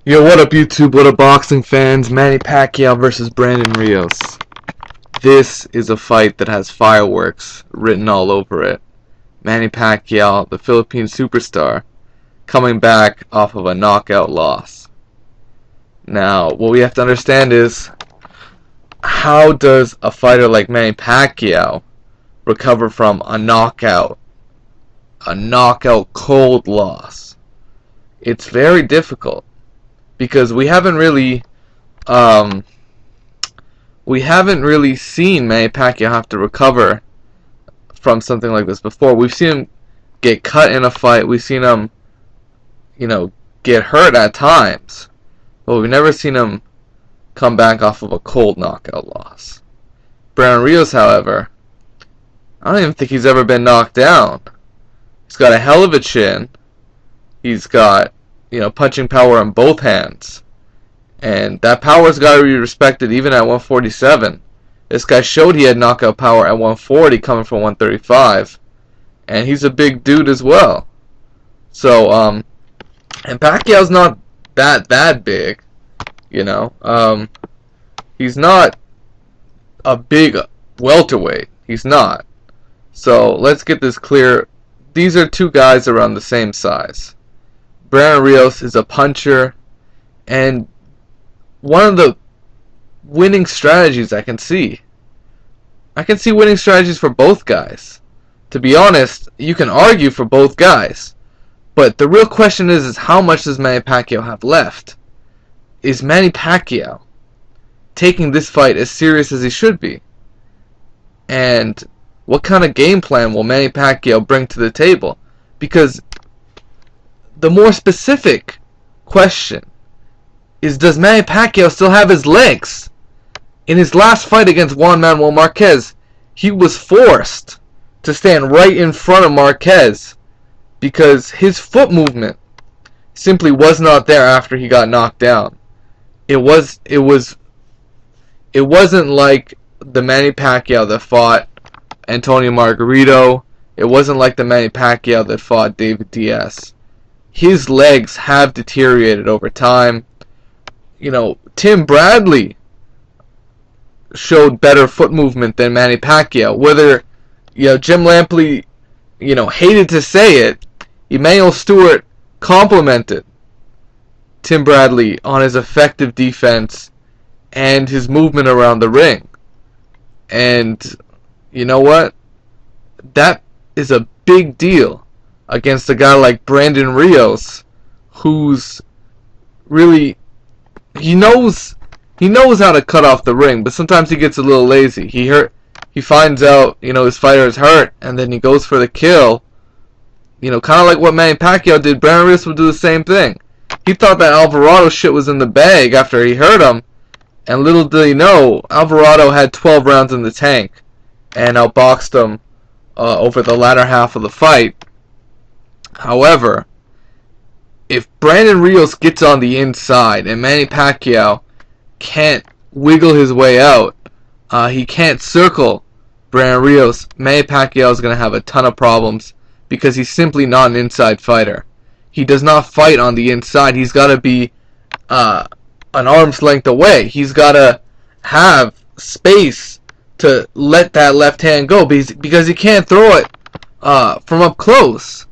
Yo, what up YouTube, what up boxing fans? Manny Pacquiao versus Brandon Rios. This is a fight that has fireworks written all over it. Manny Pacquiao, the Philippine superstar, coming back off of a knockout loss. Now, what we have to understand is, how does a fighter like Manny Pacquiao recover from a knockout cold loss? It's very difficult, because we haven't really seen Manny Pacquiao have to recover from something like this before. We've seen him get cut in a fight. We've seen him, get hurt at times, but we've never seen him come back off of a cold knockout loss. Brandon Rios, however, I don't even think he's ever been knocked down. He's got a hell of a chin. He's got, punching power in both hands. And that power's got to be respected even at 147. This guy showed he had knockout power at 140 coming from 135. And he's a big dude as well. So, and Pacquiao's not that big, He's not a big welterweight. He's not. So, let's get this clear. These are two guys around the same size. Brandon Rios is a puncher, and one of the winning strategies I can see winning strategies for both guys. To be honest, you can argue for both guys, but the real question is how much does Manny Pacquiao have left? Is Manny Pacquiao taking this fight as serious as he should be? And what kind of game plan will Manny Pacquiao bring to the table? Because the more specific question is, does Manny Pacquiao still have his legs? In his last fight against Juan Manuel Marquez, he was forced to stand right in front of Marquez because his foot movement simply was not there after he got knocked down. It wasn't like the Manny Pacquiao that fought Antonio Margarito. It wasn't like the Manny Pacquiao that fought David Diaz. His legs have deteriorated over time. Tim Bradley showed better foot movement than Manny Pacquiao. Whether, Jim Lampley, hated to say it, Emmanuel Stewart complimented Tim Bradley on his effective defense and his movement around the ring. And you know what? That is a big deal against a guy like Brandon Rios, who's really, he knows how to cut off the ring, but sometimes he gets a little lazy. He finds out, his fighter is hurt, and then he goes for the kill. Kind of like what Manny Pacquiao did. Brandon Rios would do the same thing. He thought that Alvarado shit was in the bag after he hurt him, and little did he know, Alvarado had 12 rounds in the tank and outboxed him over the latter half of the fight. However, if Brandon Rios gets on the inside and Manny Pacquiao can't wiggle his way out, he can't circle Brandon Rios, Manny Pacquiao is going to have a ton of problems because he's simply not an inside fighter. He does not fight on the inside. He's got to be an arm's length away. He's got to have space to let that left hand go because he can't throw it from up close.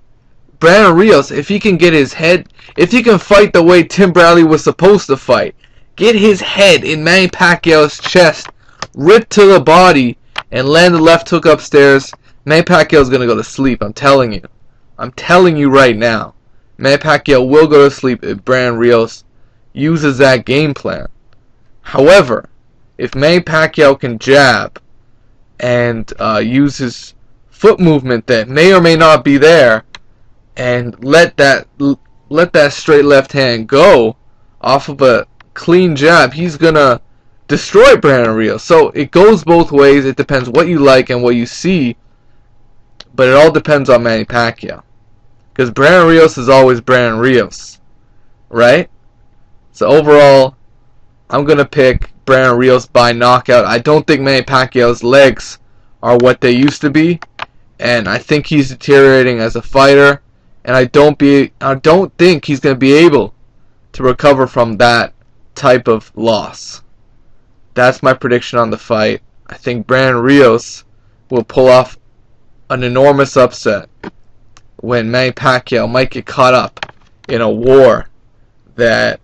Brandon Rios, if he can get his head, if he can fight the way Tim Bradley was supposed to fight, get his head in Manny Pacquiao's chest, rip to the body, and land the left hook upstairs, Manny Pacquiao's going to go to sleep, I'm telling you. I'm telling you right now. Manny Pacquiao will go to sleep if Brandon Rios uses that game plan. However, if Manny Pacquiao can jab and use his foot movement that may or may not be there, and let that straight left hand go off of a clean jab, he's gonna destroy Brandon Rios. So it goes both ways. It depends what you like and what you see, but it all depends on Manny Pacquiao, because Brandon Rios is always Brandon Rios, right? So overall, I'm gonna pick Brandon Rios by knockout. I don't think Manny Pacquiao's legs are what they used to be, and I think he's deteriorating as a fighter. And I don't think he's going to be able to recover from that type of loss. That's my prediction on the fight. I think Brandon Rios will pull off an enormous upset when Manny Pacquiao might get caught up in a war that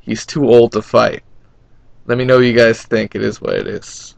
he's too old to fight. Let me know what you guys think. It is what it is.